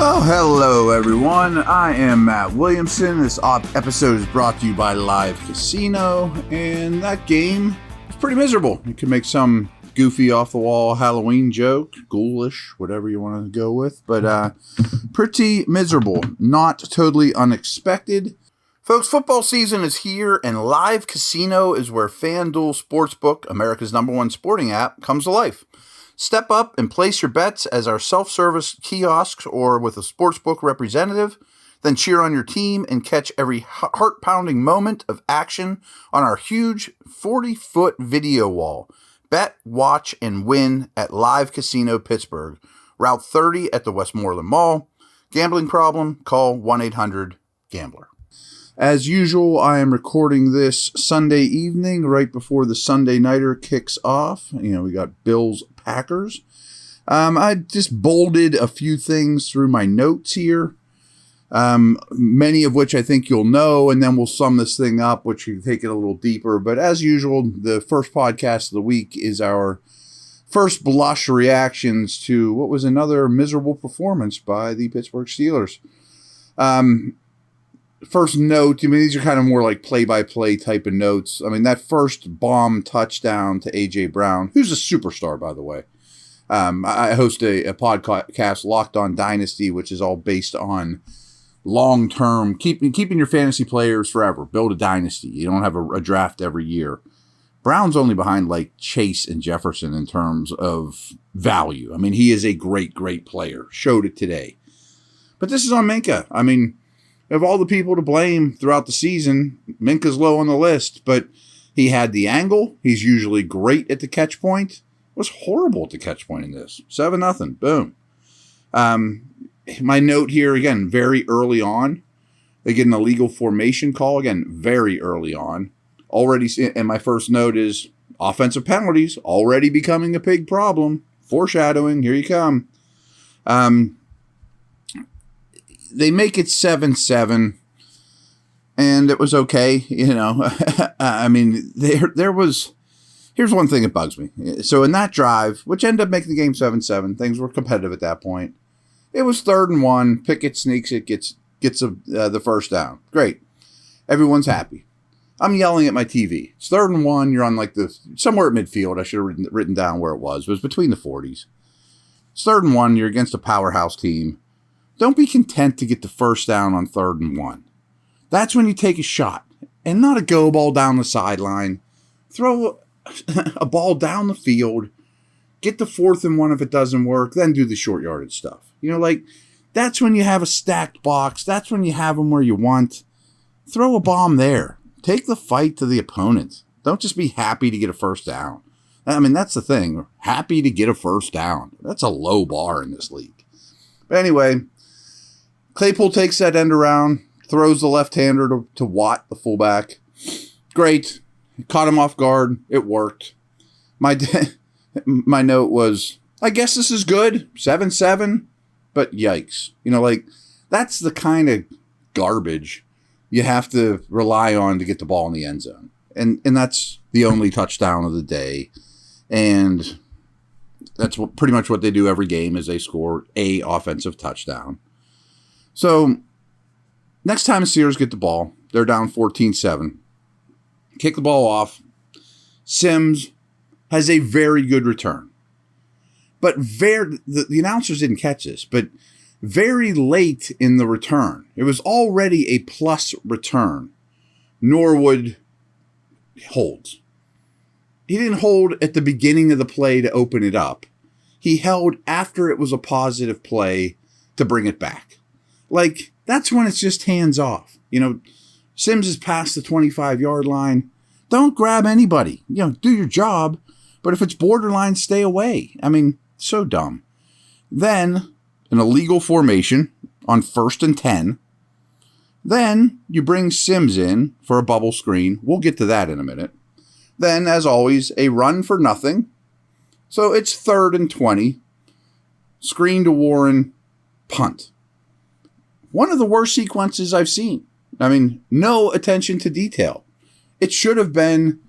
Well, hello everyone. I am Matt Williamson. This episode is brought to you by Live Casino, and that game is pretty miserable. You can make some goofy off-the-wall Halloween joke, ghoulish, whatever you want to go with, but pretty miserable. Not totally unexpected. Folks, football season is here, and Live Casino is where FanDuel Sportsbook, America's #1 sporting app, comes to life. Step up and place your bets as our self-service kiosks or with a sportsbook representative. Then cheer on your team and catch every heart-pounding moment of action on our huge 40-foot video wall. Bet, watch, and win at Live Casino Pittsburgh, Route 30 at the Westmoreland Mall. Gambling problem? Call 1-800-GAMBLER. As usual, I am recording this Sunday evening right before the Sunday Nighter kicks off. We got Bills-Packers. I just bolded a few things through my notes here, many of which I think you'll know, and then we'll sum this thing up, which we take it a little deeper. But as usual, the first podcast of the week is our first blush reactions to what was another miserable performance by the Pittsburgh Steelers. First note, these are kind of more like play-by-play type of notes. That first bomb touchdown to A.J. Brown, who's a superstar, by the way. I host a podcast, Locked On Dynasty, which is all based on long-term, keeping your fantasy players forever. Build a dynasty. You don't have a draft every year. Brown's only behind like Chase and Jefferson in terms of value. He is a great, great player. Showed it today. But this is on Minkah. Of all the people to blame throughout the season, Minka's low on the list, but he had the angle. He's usually great at the catch point. Was horrible at the catch point in this. 7-0. Boom. My note here, again, very early on. They get an illegal formation call, again, very early on. Already, and my first note is offensive penalties already becoming a big problem. Foreshadowing, here you come. They make it 7-7, and it was okay, there was... Here's one thing that bugs me. So in that drive, which ended up making the game 7-7, things were competitive at that point. It was 3rd and 1. Pickett sneaks it, gets the first down. Great. Everyone's happy. I'm yelling at my TV. It's 3rd and 1. You're on somewhere at midfield. I should have written down where it was. It was between the 40s. It's 3rd and 1. You're against a powerhouse team. Don't be content to get the first down on 3rd and 1. That's when you take a shot, and not a go ball down the sideline. Throw a ball down the field, get the 4th and 1 if it doesn't work, then do the short yardage stuff. That's when you have a stacked box. That's when you have them where you want. Throw a bomb there. Take the fight to the opponent. Don't just be happy to get a first down. That's the thing. Happy to get a first down. That's a low bar in this league. But anyway, Claypool takes that end around, throws the left-hander to Watt, the fullback. Great. Caught him off guard. It worked. My note was, I guess this is good. 7-7, but yikes. That's the kind of garbage you have to rely on to get the ball in the end zone. And that's the only touchdown of the day. And that's pretty much what they do every game is they score a offensive touchdown. So next time the Steelers get the ball, they're down 14-7. Kick the ball off. Sims has a very good return. But the announcers didn't catch this, but very late in the return, it was already a plus return. Norwood holds. He didn't hold at the beginning of the play to open it up. He held after it was a positive play to bring it back. That's when it's just hands off. Sims is past the 25-yard line. Don't grab anybody. Do your job. But if it's borderline, stay away. So dumb. Then, an illegal formation on 1st and 10. Then, you bring Sims in for a bubble screen. We'll get to that in a minute. Then, as always, a run for nothing. So, it's 3rd and 20. Screen to Warren. Punt. One of the worst sequences I've seen. No attention to detail. It should have been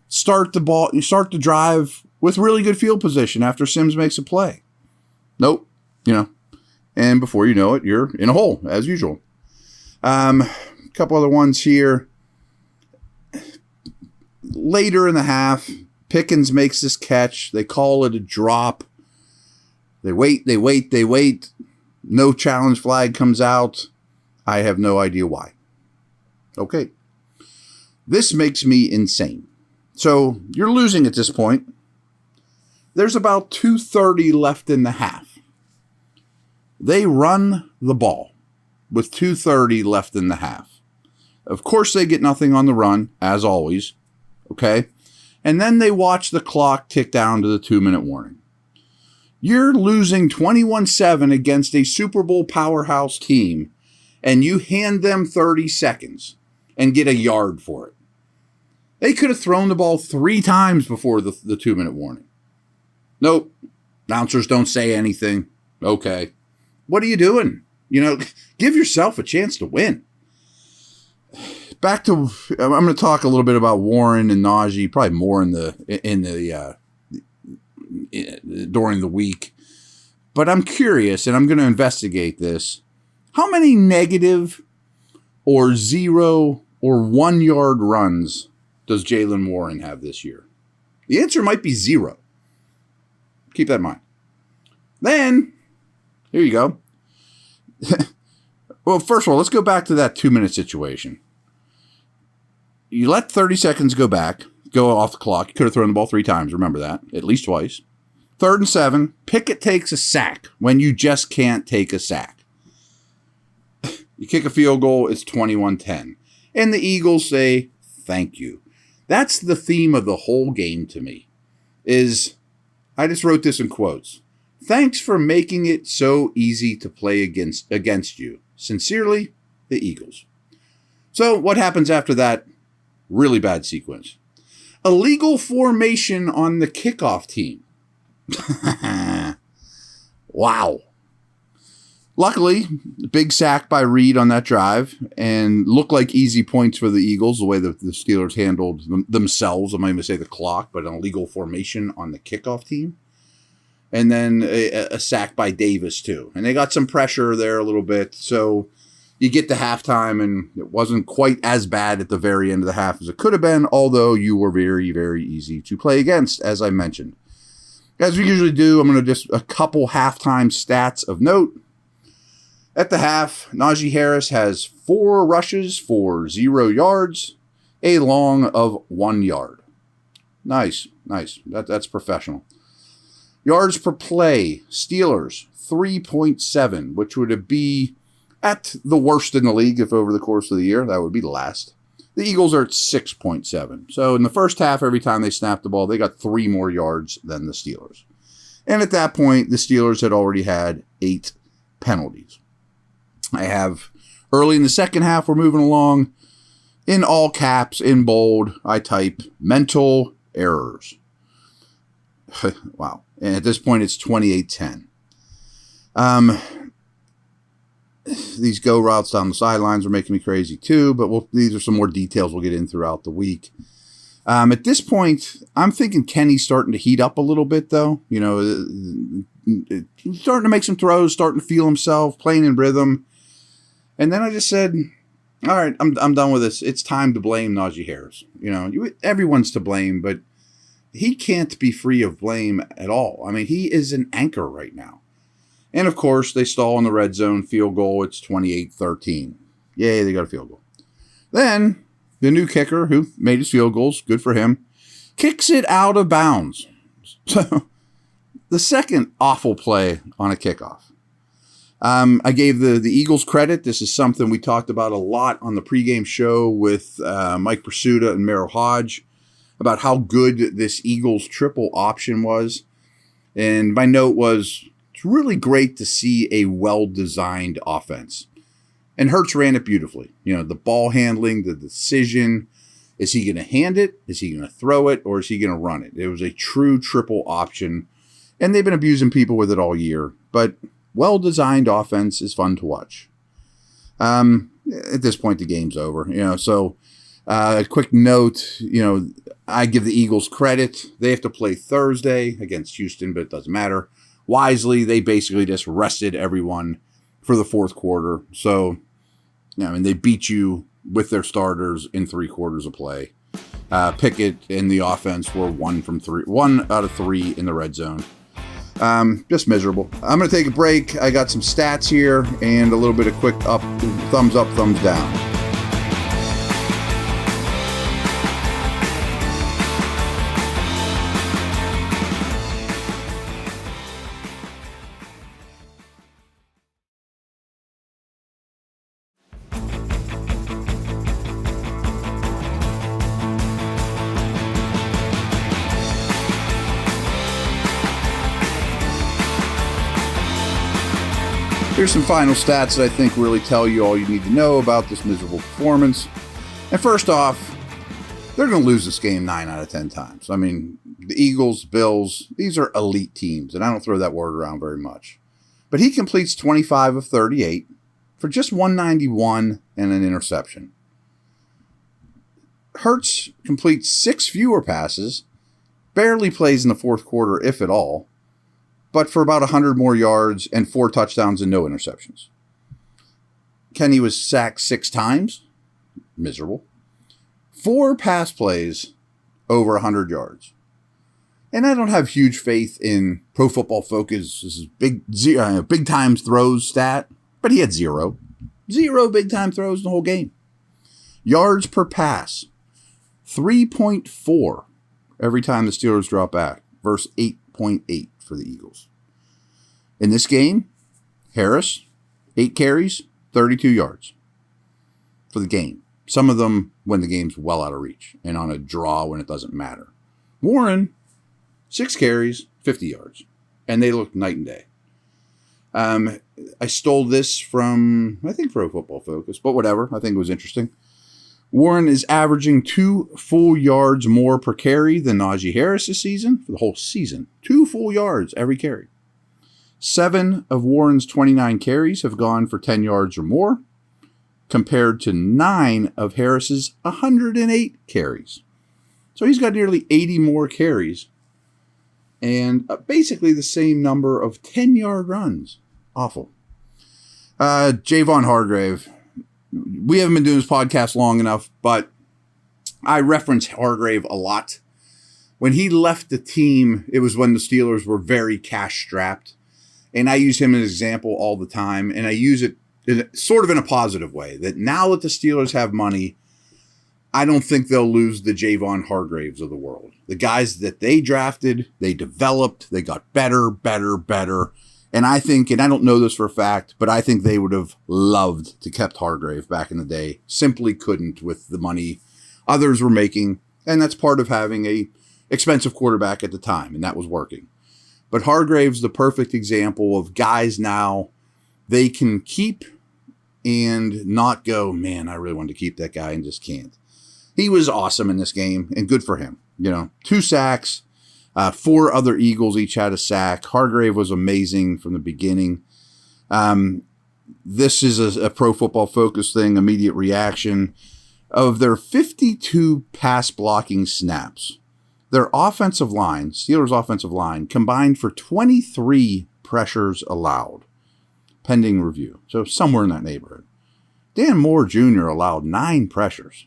start the drive with really good field position after Sims makes a play. Nope. And before you know it, you're in a hole, as usual. A couple other ones here. Later in the half, Pickens makes this catch. They call it a drop. They wait. No challenge flag comes out. I have no idea why. Okay. This makes me insane. So you're losing at this point. There's about 2:30 left in the half. They run the ball with 2:30 left in the half. Of course, they get nothing on the run, as always. Okay? And then they watch the clock tick down to the 2-minute warning. You're losing 21-7 against a Super Bowl powerhouse team, and you hand them 30 seconds and get a yard for it. They could have thrown the ball 3 times before the 2-minute warning. Nope. Announcers don't say anything. Okay. What are you doing? Give yourself a chance to win. Back to, I'm going to talk a little bit about Warren and Najee, probably more during the week. But I'm curious, and I'm going to investigate this. How many negative or 0 or 1 yard runs does Jaylen Warren have this year? The answer might be 0. Keep that in mind. Then, here you go. Well, first of all, let's go back to that 2-minute situation. You let 30 seconds go off the clock. You could have thrown the ball 3 times. Remember that. At least twice. 3rd and 7. Pickett takes a sack when you just can't take a sack. You kick a field goal, it's 21-10. And the Eagles say, thank you. That's the theme of the whole game to me. I just wrote this in quotes. Thanks for making it so easy to play against you. Sincerely, the Eagles. So what happens after that? Really bad sequence. Illegal formation on the kickoff team. Wow. Luckily, big sack by Reed on that drive, and looked like easy points for the Eagles, the way the Steelers handled themselves. I'm not even going to say the clock, but an illegal formation on the kickoff team. And then a sack by Davis, too. And they got some pressure there a little bit. So you get to halftime, and it wasn't quite as bad at the very end of the half as it could have been, although you were very, very easy to play against, as I mentioned. As we usually do, I'm going to just a couple halftime stats of note. At the half, Najee Harris has 4 rushes for 0 yards, a long of 1 yard. Nice. That's professional. Yards per play, Steelers, 3.7, which would be at the worst in the league if over the course of the year. That would be the last. The Eagles are at 6.7. So in the first half, every time they snapped the ball, they got 3 more yards than the Steelers. And at that point, the Steelers had already had 8 penalties. I have early in the second half, we're moving along. In all caps, in bold, I type mental errors. Wow. And at this point, it's 28-10. These go routes down the sidelines are making me crazy too, but these are some more details we'll get in throughout the week. At this point, I'm thinking Kenny's starting to heat up a little bit, though. Starting to make some throws, starting to feel himself, playing in rhythm. And then I just said, all right, I'm done with this. It's time to blame Najee Harris. Everyone's to blame, but he can't be free of blame at all. I mean, he is an anchor right now. And, of course, they stall in the red zone field goal. It's 28-13. Yay, they got a field goal. Then the new kicker, who made his field goals, good for him, kicks it out of bounds. So the second awful play on a kickoff. I gave the Eagles credit. This is something we talked about a lot on the pregame show with Mike Pursuta and Merrill Hodge about how good this Eagles triple option was. And my note was, it's really great to see a well-designed offense. And Hurts ran it beautifully. The ball handling, the decision. Is he going to hand it? Is he going to throw it? Or is he going to run it? It was a true triple option. And they've been abusing people with it all year. But well-designed offense is fun to watch. At this point, the game's over. So a quick note, I give the Eagles credit. They have to play Thursday against Houston, but it doesn't matter. Wisely, they basically just rested everyone for the fourth quarter. So, they beat you with their starters in 3 quarters of play. Pickett and the offense were 1 out of 3 in the red zone. Just miserable. I'm going to take a break. I got some stats here and a little bit of quick thumbs up, thumbs down. Here's some final stats that I think really tell you all you need to know about this miserable performance. And first off, they're going to lose this game 9 out of 10 times. I mean, the Eagles, Bills, these are elite teams, and I don't throw that word around very much. But he completes 25 of 38 for just 191 and an interception. Hurts completes 6 fewer passes, barely plays in the fourth quarter, if at all, but for about 100 more yards and 4 touchdowns and no interceptions. Kenny was sacked 6 times. Miserable. 4 pass plays over 100 yards. And I don't have huge faith in Pro Football Focus. This is big time throws stat, but he had 0. 0 big time throws in the whole game. Yards per pass. 3.4 every time the Steelers drop back versus 8.8 for the Eagles. In this game, Harris, 8 carries, 32 yards for the game. Some of them when the game's well out of reach and on a draw when it doesn't matter. Warren, 6 carries, 50 yards. And they looked night and day. I stole this from, I think, Pro Football Focus, but whatever. I think it was interesting. Warren is averaging 2 full yards more per carry than Najee Harris this season for the whole season. 2 full yards every carry. 7 of Warren's 29 carries have gone for 10 yards or more, compared to 9 of Harris's 108 carries. So he's got nearly 80 more carries and basically the same number of 10-yard runs. Awful. Javon Hargrave. We haven't been doing this podcast long enough, but I reference Hargrave a lot. When he left the team, it was when the Steelers were very cash-strapped. And I use him as an example all the time. And I use it sort of in a positive way. That now that the Steelers have money, I don't think they'll lose the Javon Hargraves of the world. The guys that they drafted, they developed, they got better. And I think, and I don't know this for a fact, but I think they would have loved to kept Hargrave back in the day. Simply couldn't with the money others were making. And that's part of having a expensive quarterback at the time. And that was working. But Hargrave's the perfect example of guys now they can keep and not go, man, I really wanted to keep that guy and just can't. He was awesome in this game and good for him. 2 sacks. 4 other Eagles each had a sack. Hargrave was amazing from the beginning. This is a Pro Football Focus thing, immediate reaction. Of their 52 pass blocking snaps, their offensive line, Steelers' offensive line, combined for 23 pressures allowed, pending review. So somewhere in that neighborhood. Dan Moore Jr. allowed 9 pressures.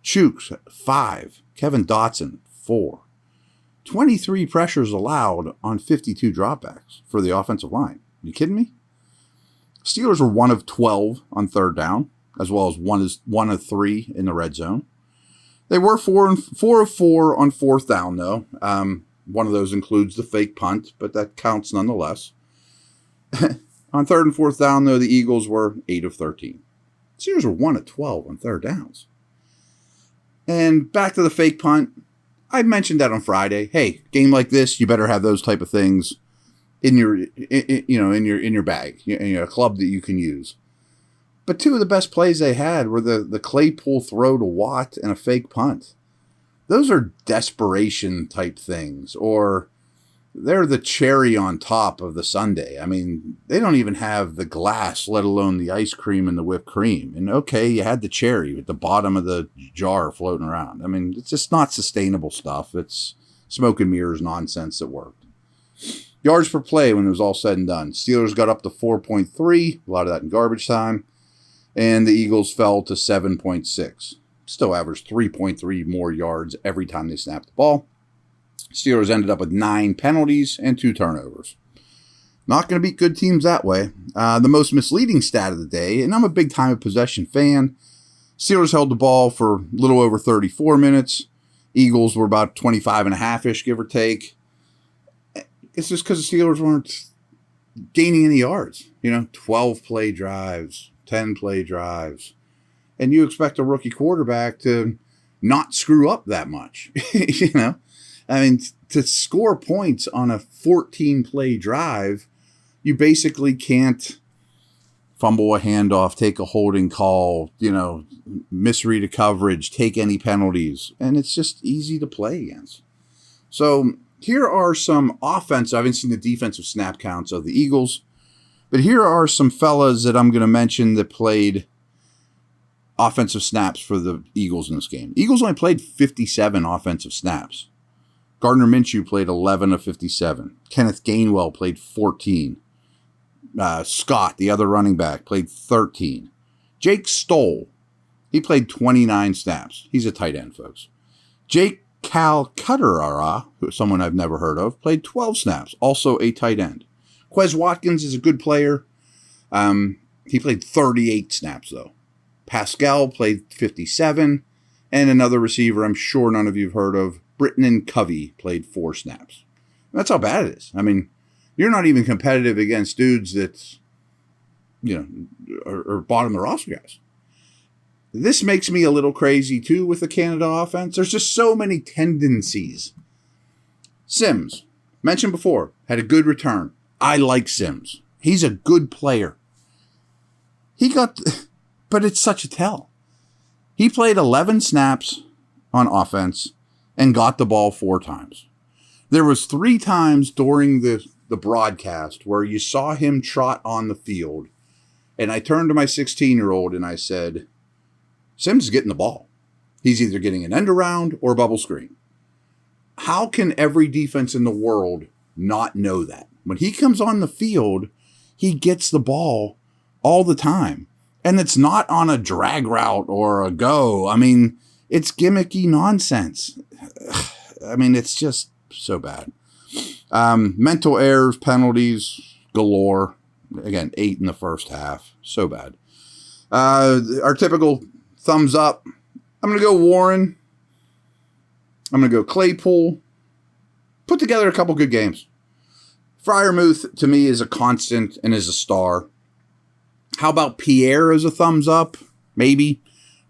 Chooks, 5. Kevin Dotson, 4. 23 pressures allowed on 52 dropbacks for the offensive line. You kidding me? Steelers were 1 of 12 on third down, as well as 1 of 3 in the red zone. They were 4 of 4 on fourth down, though. One of those includes the fake punt, but that counts nonetheless. On third and fourth down, though, the Eagles were 8 of 13. Steelers were 1 of 12 on third downs. And back to the fake punt. I mentioned that on Friday. Hey, game like this, you better have those type of things in your bag, a club that you can use. But 2 of the best plays they had were the Claypool throw to Watt and a fake punt. Those are desperation type things, or they're the cherry on top of the sundae. I mean, they don't even have the glass, let alone the ice cream and the whipped cream. And okay, you had the cherry at the bottom of the jar floating around. I mean, it's just not sustainable stuff. It's smoke and mirrors nonsense that worked. Yards per play when it was all said and done. Steelers got up to 4.3, a lot of that in garbage time, and the Eagles fell to 7.6. Still averaged 3.3 more yards every time they snapped the ball. Steelers ended up with 9 penalties and 2 turnovers. Not going to beat good teams that way. The most misleading stat of the day, and I'm a big time of possession fan, Steelers held the ball for a little over 34 minutes. Eagles were about 25 and a half-ish, give or take. It's just because the Steelers weren't gaining any yards. 12-play drives, 10-play drives. And you expect a rookie quarterback to not screw up that much. I mean, to score points on a 14-play drive, you basically can't fumble a handoff, take a holding call, misread a coverage, take any penalties. And it's just easy to play against. So here are some offense. I haven't seen the defensive snap counts of the Eagles, but here are some fellas that I'm going to mention that played offensive snaps for the Eagles in this game. Eagles only played 57 offensive snaps. Gardner Minshew played 11 of 57. Kenneth Gainwell played 14. Scott, the other running back, played 13. Jake Stoll, he played 29 snaps. He's a tight end, folks. Jake Calcaterra, someone I've never heard of, played 12 snaps, also a tight end. Quez Watkins is a good player. He played 38 snaps, though. Pascal played 57, and another receiver I'm sure none of you have heard of, Britton Covey, played 4 snaps. That's how bad it is. I mean, you're not even competitive against dudes that, are bottom of the roster guys. This makes me a little crazy, too, with the Canada offense. There's just so many tendencies. Sims, mentioned before, had a good return. I like Sims. He's a good player. But it's such a tell. He played 11 snaps on offense and got the ball 4 times. There was 3 times during the broadcast where you saw him trot on the field, and I turned to my 16-year-old and I said, Sims is getting the ball. He's either getting an end around or a bubble screen. How can every defense in the world not know that? When he comes on the field, he gets the ball all the time. And it's not on a drag route or a go. I mean, it's gimmicky nonsense. I mean, it's just so bad. Mental errors, penalties, galore. Again, 8 in the first half. So bad. Our typical thumbs up. I'm going to go Warren. I'm going to go Claypool. Put together a couple good games. Freiermuth, to me, is a constant and is a star. How about Pierre as a thumbs up? Maybe.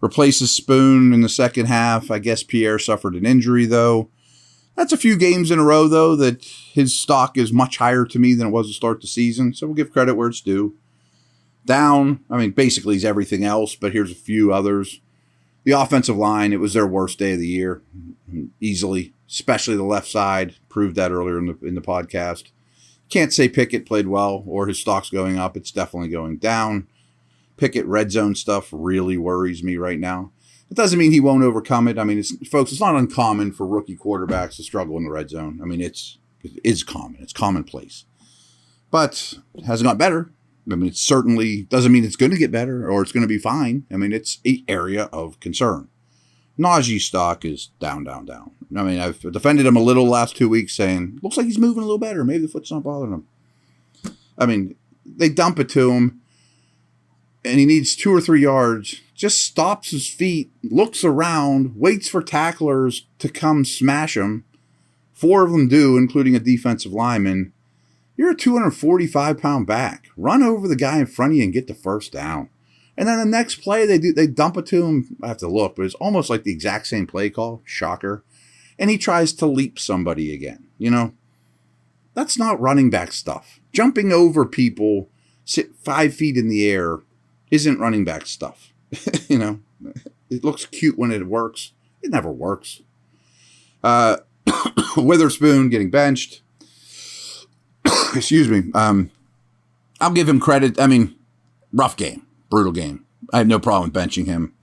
Replaces Spoon in the second half. I guess Pierre suffered an injury, though. That's a few games in a row, though, that his stock is much higher to me than it was to start the season. So we'll give credit where it's due. Down, I mean, basically he's everything else, but here's a few others. The offensive line, it was their worst day of the year, easily, especially the left side. Proved that earlier in the podcast. Can't say Pickett played well or his stock's going up. It's definitely going down. Pickett red zone stuff really worries me right now. It doesn't mean he won't overcome it. I mean, it's not uncommon for rookie quarterbacks to struggle in the red zone. I mean, it is common. It's commonplace. But it hasn't got better. I mean, it certainly doesn't mean it's going to get better or it's going to be fine. I mean, it's an area of concern. Najee stock is down, down, down. I mean, I've defended him a little last 2 weeks saying, looks like he's moving a little better. Maybe the foot's not bothering him. I mean, they dump it to him, and he needs 2 or 3 yards, just stops his feet, looks around, waits for tacklers to come smash him. 4 of them do, including a defensive lineman. You're a 245-pound back. Run over the guy in front of you and get the first down. And then the next play, they dump it to him. I have to look, but it's almost like the exact same play call. Shocker. And he tries to leap somebody again. That's not running back stuff. Jumping over people 5 feet in the air isn't running back stuff. It looks cute when it works. It never works. Witherspoon getting benched. Excuse me. I'll give him credit. I mean, rough game. Brutal game. I have no problem benching him.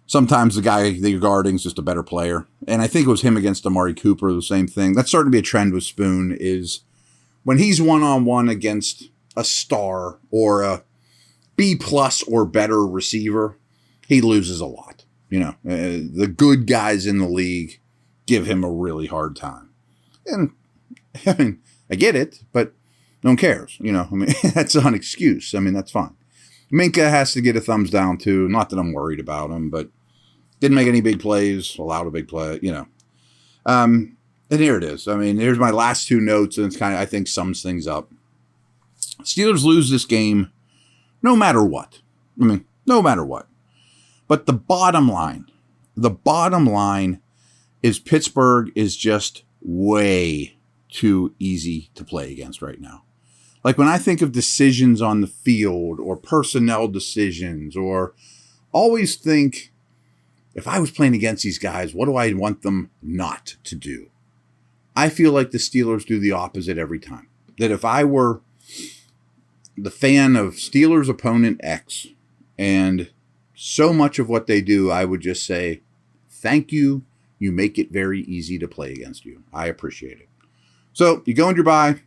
Sometimes the guy that you're guarding is just a better player. And I think it was him against Amari Cooper, the same thing. That's starting to be a trend with Spoon, is when he's one-on-one against a star or a B+ or better receiver, he loses a lot. The good guys in the league give him a really hard time. And I mean, I get it, but no one cares. That's not an excuse. That's fine. Minka has to get a thumbs down too. Not that I'm worried about him, but didn't make any big plays, allowed a big play, And here it is. Here's my last two notes, and it's kind of, I think, sums things up. Steelers lose this game no matter what. No matter what. But the bottom line is Pittsburgh is just way too easy to play against right now. Like when I think of decisions on the field or personnel decisions, or always think, if I was playing against these guys, what do I want them not to do? I feel like the Steelers do the opposite every time. That if I were the fan of Steelers opponent X, and so much of what they do, I would just say, thank you. You make it very easy to play against you. I appreciate it. So you go into your bye.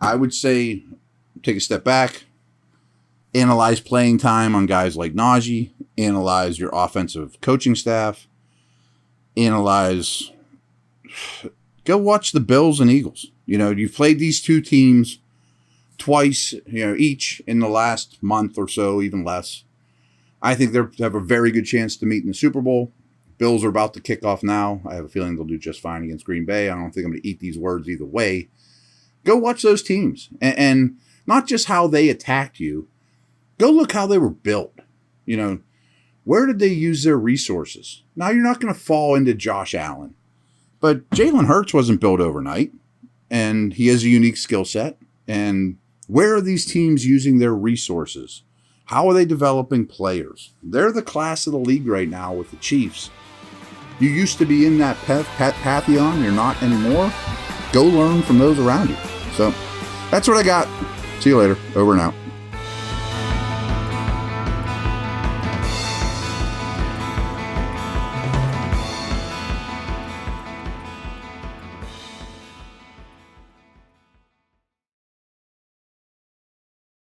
I would say take a step back, analyze playing time on guys like Najee, analyze your offensive coaching staff, go watch the Bills and Eagles. You've played these two teams twice, each in the last month or so, even less. I think they have a very good chance to meet in the Super Bowl. Bills are about to kick off now. I have a feeling they'll do just fine against Green Bay. I don't think I'm going to eat these words either way. Go watch those teams, and not just how they attacked you. Go look how they were built. Where did they use their resources? Now, you're not going to fall into Josh Allen, but Jalen Hurts wasn't built overnight, and he has a unique skill set. And where are these teams using their resources? How are they developing players? They're the class of the league right now with the Chiefs. You used to be in that pantheon. You're not anymore. Go learn from those around you. So that's what I got. See you later. Over and out.